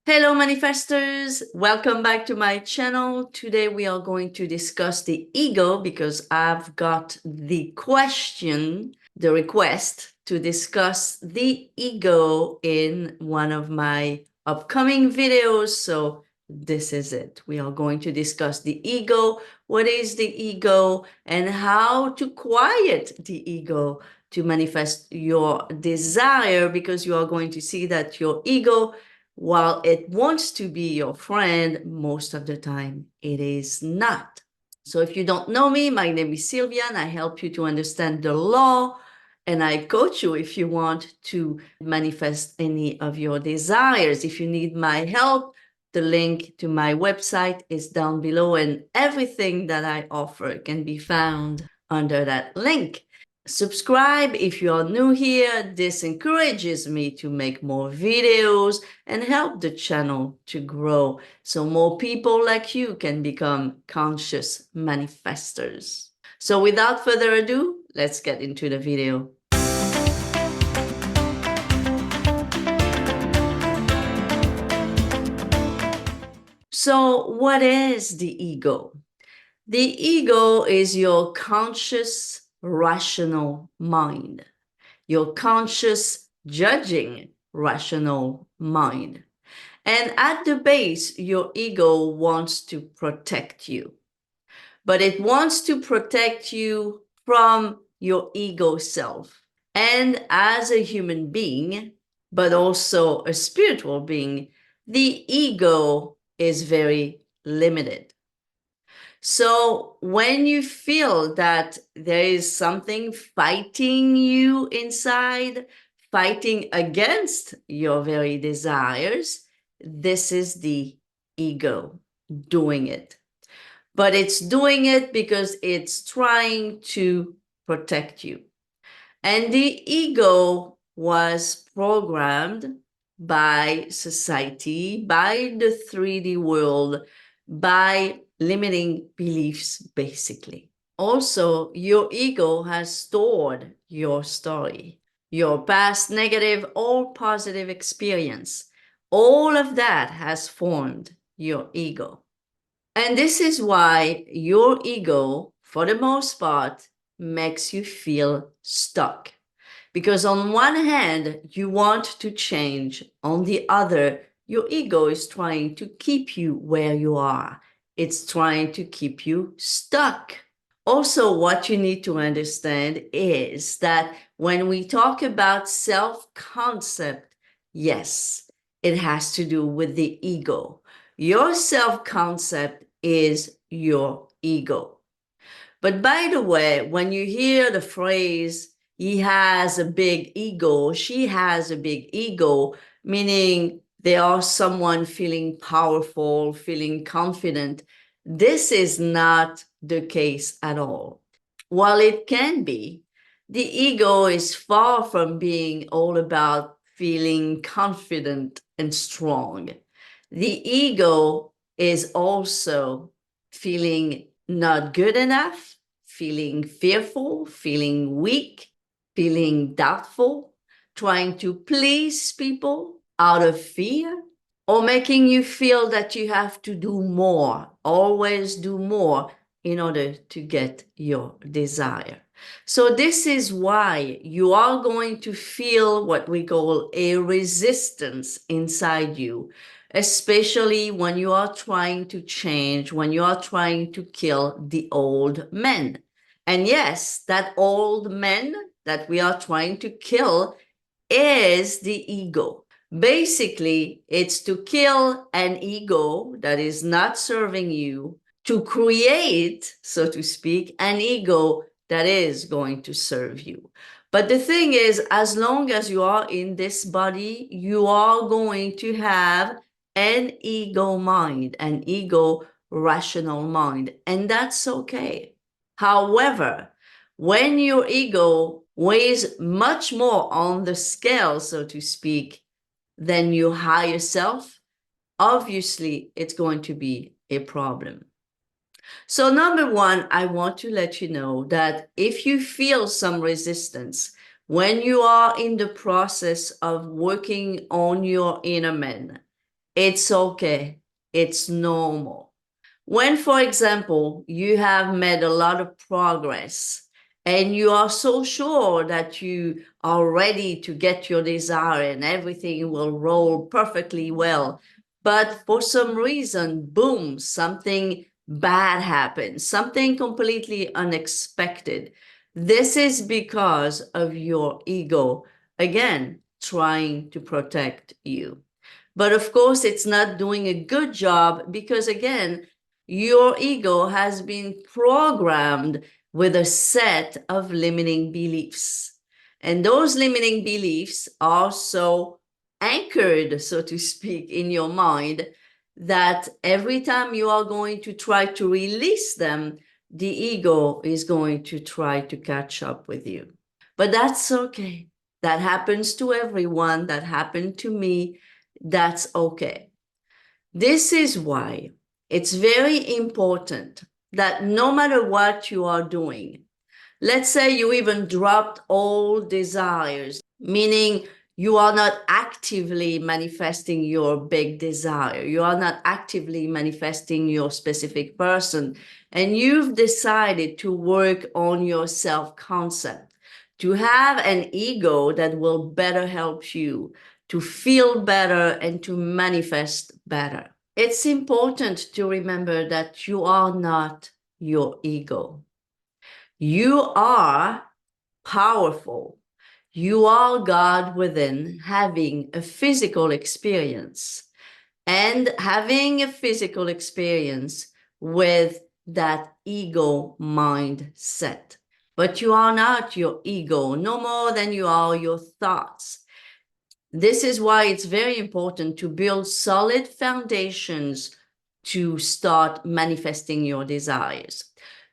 Hello, manifestors. Welcome back to my channel. Today we are going to discuss the ego because I've got the request to discuss the ego in one of my upcoming videos. So this is it. We are going to discuss the ego, what is the ego, and how to quiet the ego to manifest your desire, because you are going to see that your ego, while it wants to be your friend, most of the time it is not. So if you don't know me, my name is Sylviane. I help you to understand the law, and I coach you if you want to manifest any of your desires. If you need my help, the link to my website is down below, and everything that I offer can be found under that link. Subscribe if you are new here. This encourages me to make more videos and help the channel to grow so more people like you can become conscious manifestors. So without further ado, let's get into the video. So what is the ego? The ego is your conscious, rational mind, your conscious, judging, rational mind. And at the base, your ego wants to protect you, but it wants to protect you from your ego self. And as a human being, but also a spiritual being, the ego is very limited. So when you feel that there is something fighting you inside, fighting against your very desires, this is the ego doing it. But it's doing it because it's trying to protect you. And the ego was programmed by society, by the 3D world, by limiting beliefs, basically. Also, your ego has stored your story, your past negative or positive experience. All of that has formed your ego. And this is why your ego, for the most part, makes you feel stuck. Because on one hand, you want to change. On the other, your ego is trying to keep you where you are. It's trying to keep you stuck. Also, what you need to understand is that when we talk about self-concept, yes, it has to do with the ego. Your self-concept is your ego. But by the way, when you hear the phrase, he has a big ego, she has a big ego, meaning they are someone feeling powerful, feeling confident, this is not the case at all. While it can be, the ego is far from being all about feeling confident and strong. The ego is also feeling not good enough, feeling fearful, feeling weak, feeling doubtful, trying to please people out of fear, or making you feel that you have to do more, always do more in order to get your desire. So this is why you are going to feel what we call a resistance inside you, especially when you are trying to change, when you are trying to kill the old men. And yes, that old man that we are trying to kill is the ego. Basically, it's to kill an ego that is not serving you, to create, so to speak, an ego that is going to serve you. But the thing is, as long as you are in this body, you are going to have an ego mind, an ego rational mind, and that's okay. However, when your ego weighs much more on the scale, so to speak, than your higher self, obviously it's going to be a problem. So number one, I want to let you know that if you feel some resistance when you are in the process of working on your inner man, It's okay. It's normal. When, for example, you have made a lot of progress and you are so sure that you are ready to get your desire and everything will roll perfectly well, but for some reason, boom, something bad happens, something completely unexpected. This is because of your ego, again, trying to protect you. But of course, it's not doing a good job because, again, your ego has been programmed with a set of limiting beliefs. And those limiting beliefs are so anchored, so to speak, in your mind that every time you are going to try to release them, the ego is going to try to catch up with you. But that's okay. That happens to everyone. That happened to me. That's okay. This is why it's very important that no matter what you are doing, let's say you even dropped all desires, meaning you are not actively manifesting your big desire. You are not actively manifesting your specific person. And you've decided to work on your self-concept, to have an ego that will better help you to feel better and to manifest better. It's important to remember that you are not your ego. You are powerful. You are God within, having a physical experience and having a physical experience with that ego mindset. But you are not your ego, no more than you are your thoughts. This is why it's very important to build solid foundations to start manifesting your desires.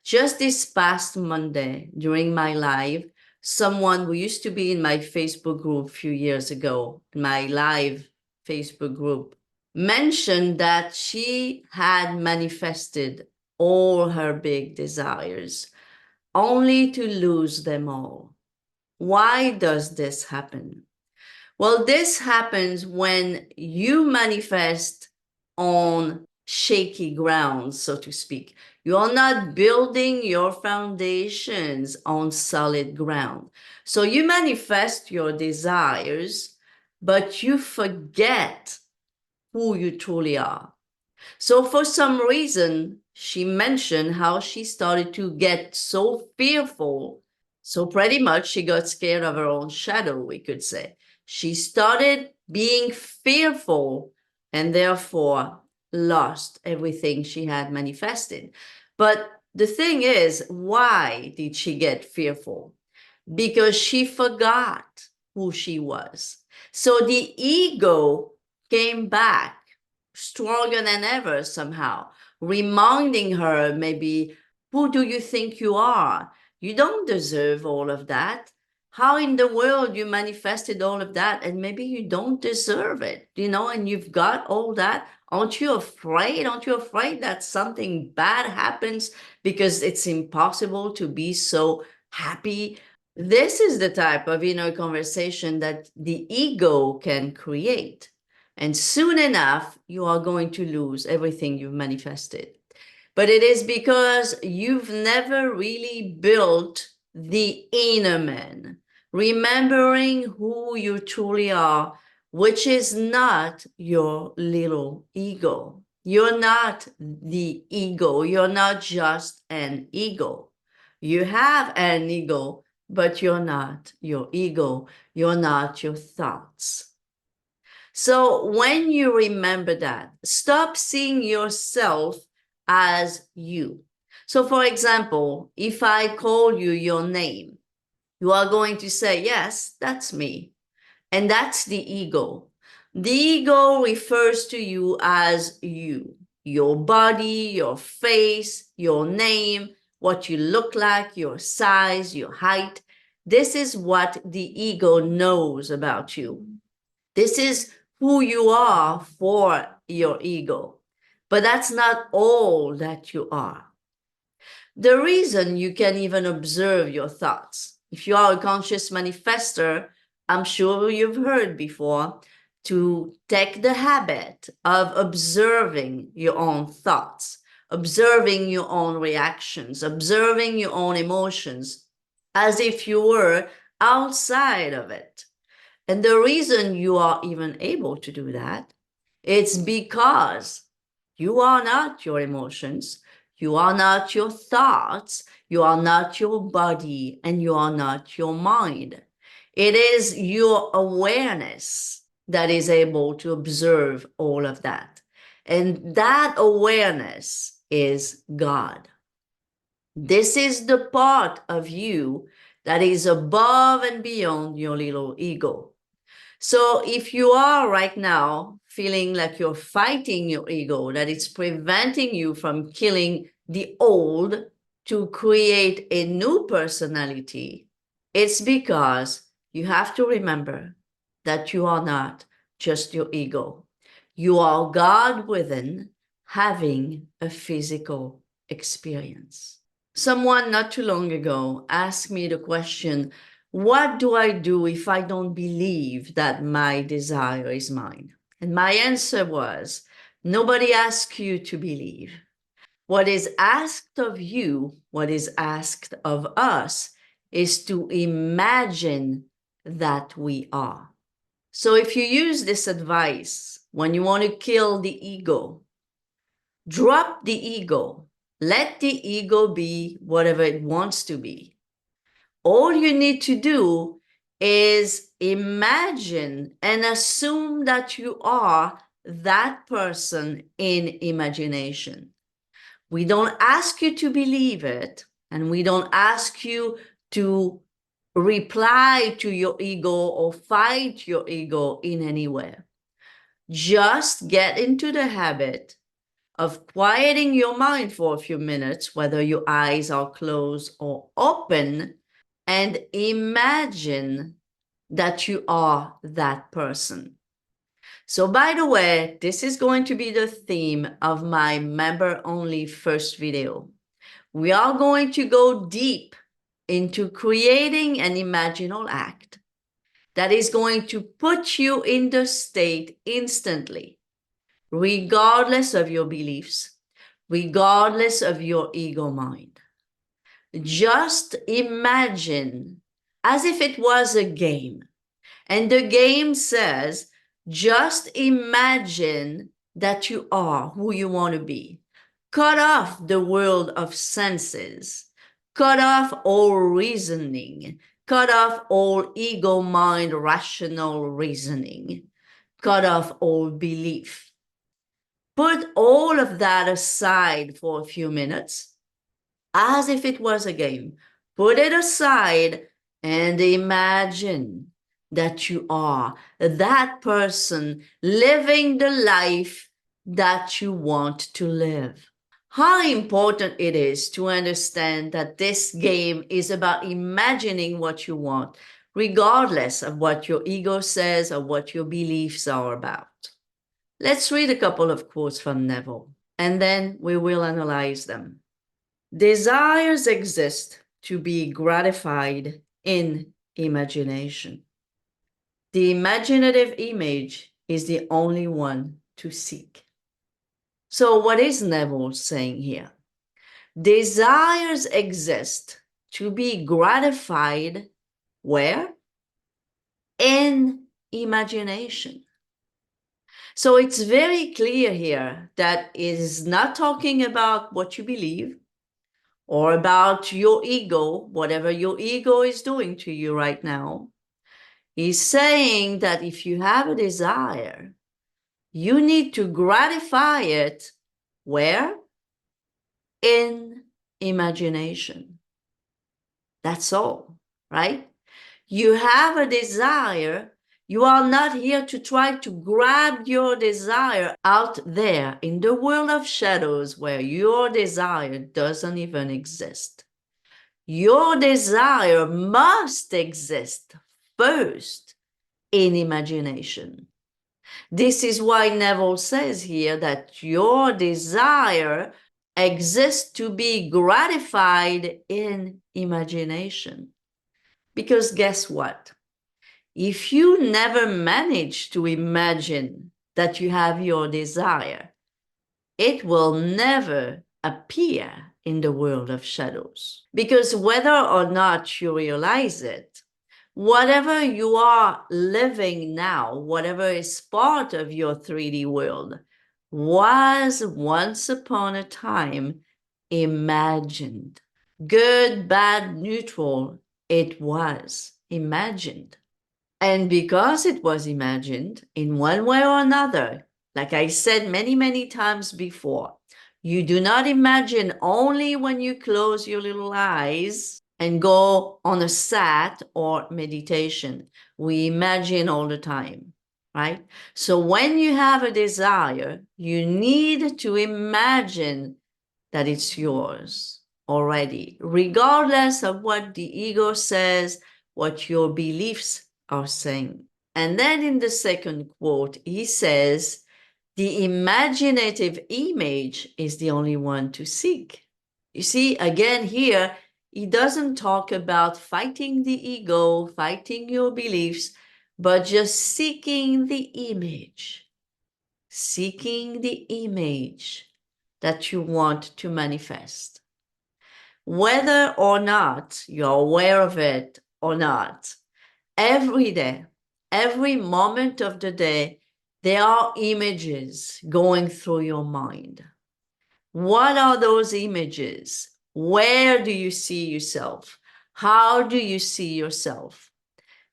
Just this past Monday, during my live, someone who used to be in my Facebook group a few years ago, my live Facebook group, mentioned that she had manifested all her big desires only to lose them all. Why does this happen? Well, this happens when you manifest on shaky ground, so to speak. You are not building your foundations on solid ground. So you manifest your desires, but you forget who you truly are. So for some reason, she mentioned how she started to get so fearful. So pretty much she got scared of her own shadow, we could say. She started being fearful and therefore lost everything she had manifested. But the thing is, why did she get fearful? Because she forgot who she was. So the ego came back stronger than ever somehow, reminding her maybe, who do you think you are? You don't deserve all of that. How in the world you manifested all of that and maybe you don't deserve it, and you've got all that. Aren't you afraid? Aren't you afraid that something bad happens because it's impossible to be so happy? This is the type of inner conversation that the ego can create. And soon enough, you are going to lose everything you've manifested. But it is because you've never really built the inner man, remembering who you truly are, which is not your little ego. You're not the ego. You're not just an ego. You have an ego, but you're not your ego. You're not your thoughts. So when you remember that, stop seeing yourself as you. So for example, if I call you your name, you are going to say, yes, that's me. And that's the ego. The ego refers to you as you, your body, your face, your name, what you look like, your size, your height. This is what the ego knows about you. This is who you are for your ego. But that's not all that you are. The reason you can even observe your thoughts, if you are a conscious manifester, I'm sure you've heard before, to take the habit of observing your own thoughts, observing your own reactions, observing your own emotions as if you were outside of it. And the reason you are even able to do that, it's because you are not your emotions, you are not your thoughts, you are not your body, and you are not your mind. It is your awareness that is able to observe all of that. And that awareness is God. This is the part of you that is above and beyond your little ego. So if you are right now feeling like you're fighting your ego, that it's preventing you from killing the old to create a new personality, it's because you have to remember that you are not just your ego. You are God within, having a physical experience. Someone not too long ago asked me the question, what do I do if I don't believe that my desire is mine? And my answer was, nobody asks you to believe. What is asked of you, what is asked of us, is to imagine that we are. So if you use this advice when you want to kill the ego, drop the ego. Let the ego be whatever it wants to be. All you need to do is imagine and assume that you are that person in imagination. We don't ask you to believe it, and we don't ask you to reply to your ego or fight your ego in any way. Just get into the habit of quieting your mind for a few minutes, whether your eyes are closed or open, and imagine that you are that person. So by the way, this is going to be the theme of my member-only first video. We are going to go deep into creating an imaginal act that is going to put you in the state instantly, regardless of your beliefs, regardless of your ego mind. Just imagine as if it was a game. And the game says, just imagine that you are who you want to be. Cut off the world of senses. Cut off all reasoning. Cut off all ego mind rational reasoning. Cut off all belief. Put all of that aside for a few minutes, as if it was a game. Put it aside and imagine that you are that person living the life that you want to live. How important it is to understand that this game is about imagining what you want, regardless of what your ego says or what your beliefs are about. Let's read a couple of quotes from Neville, and then we will analyze them. Desires exist to be gratified in imagination. The imaginative image is the only one to seek. So what is Neville saying here? Desires exist to be gratified where? In imagination. So it's very clear here that it is not talking about what you believe or about your ego, whatever your ego is doing to you right now. He's saying that if you have a desire, you need to gratify it where? In imagination. That's all, right? You have a desire. You are not here to try to grab your desire out there in the world of shadows where your desire doesn't even exist. Your desire must exist first in imagination. This is why Neville says here that your desire exists to be gratified in imagination. Because guess what? If you never manage to imagine that you have your desire, it will never appear in the world of shadows. Because whether or not you realize it, whatever you are living now, whatever is part of your 3D world, was once upon a time imagined. Good, bad, neutral, it was imagined. And because it was imagined in one way or another, like I said many, many times before, you do not imagine only when you close your little eyes and go on a sat or meditation. We imagine all the time, right? So when you have a desire, you need to imagine that it's yours already, regardless of what the ego says, what your beliefs are saying. And then in the second quote, he says, the imaginative image is the only one to seek. You see, again, here, he doesn't talk about fighting the ego, fighting your beliefs, but just seeking the image. Seeking the image that you want to manifest. Whether or not you're aware of it or not, every day, every moment of the day, there are images going through your mind. What are those images? Where do you see yourself? How do you see yourself?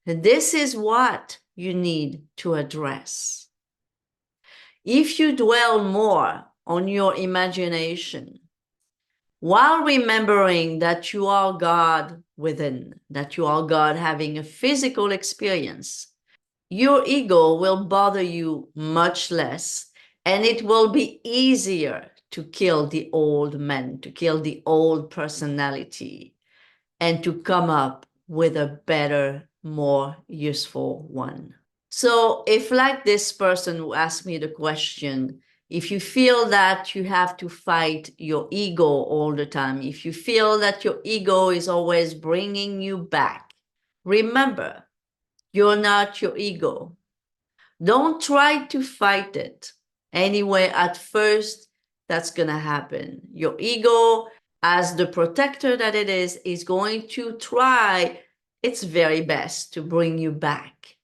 And this is what you need to address. If you dwell more on your imagination, while remembering that you are God within, that you are God having a physical experience, your ego will bother you much less, and it will be easier to kill the old man, to kill the old personality, and to come up with a better, more useful one. So if, like this person who asked me the question, if you feel that you have to fight your ego all the time, if you feel that your ego is always bringing you back, remember, you're not your ego. Don't try to fight it. Anyway, at first, that's going to happen. Your ego, as the protector that it is going to try its very best to bring you back.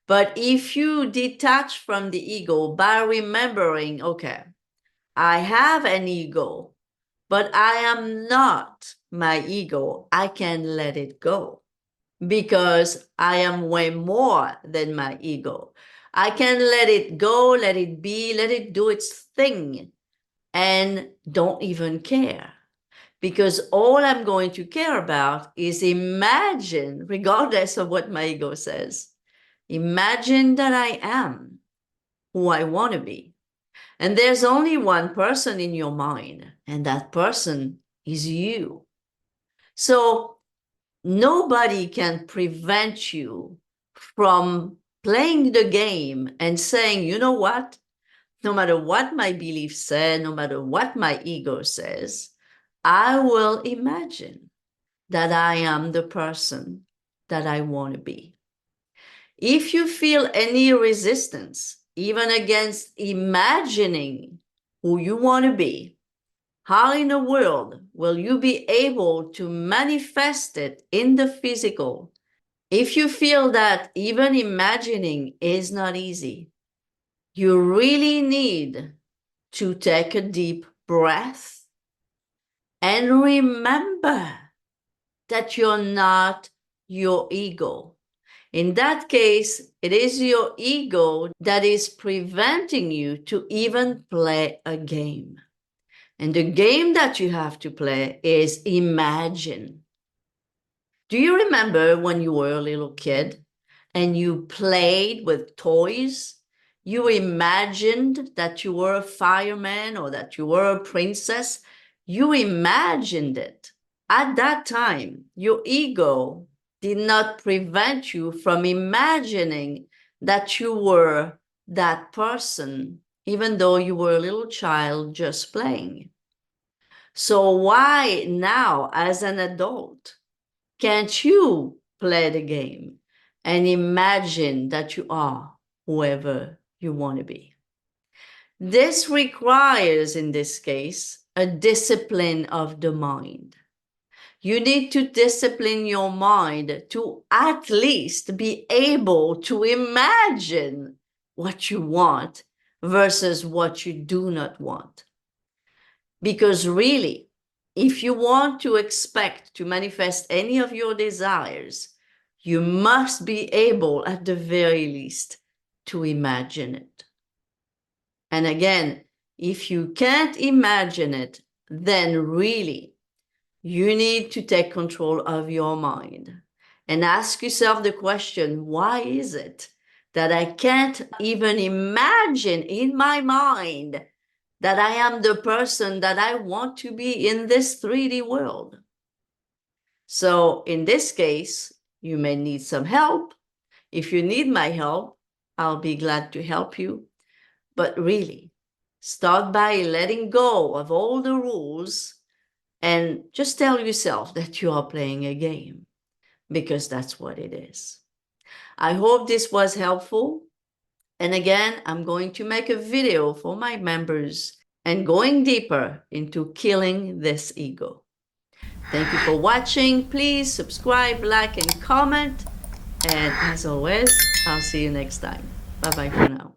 But if you detach from the ego by remembering, okay, I have an ego, but I am not my ego, I can let it go because I am way more than my ego. I can let it go, let it be, let it do its thing, and don't even care. Because all I'm going to care about is imagine, regardless of what my ego says, imagine that I am who I want to be. And there's only one person in your mind, and that person is you. So nobody can prevent you from playing the game and saying, you know what? No matter what my beliefs say, no matter what my ego says, I will imagine that I am the person that I want to be. If you feel any resistance, even against imagining who you want to be, how in the world will you be able to manifest it in the physical? If you feel that even imagining is not easy, you really need to take a deep breath and remember that you're not your ego. In that case, it is your ego that is preventing you to even play a game. And the game that you have to play is imagine. Do you remember when you were a little kid and you played with toys? You imagined that you were a fireman or that you were a princess. You imagined it. At that time, your ego did not prevent you from imagining that you were that person, even though you were a little child just playing. So why now, as an adult, can't you play the game and imagine that you are whoever you want to be. This requires, in this case, a discipline of the mind. You need to discipline your mind to at least be able to imagine what you want versus what you do not want. Because really, if you want to expect to manifest any of your desires, you must be able, at the very least, to imagine it. And again, if you can't imagine it, then really, you need to take control of your mind and ask yourself the question, why is it that I can't even imagine in my mind that I am the person that I want to be in this 3D world? So in this case, you may need some help. If you need my help, I'll be glad to help you. But really, start by letting go of all the rules and just tell yourself that you are playing a game, because that's what it is. I hope this was helpful. And again, I'm going to make a video for my members and going deeper into killing this ego. Thank you for watching. Please subscribe, like, and comment. And as always, I'll see you next time. Bye-bye for now.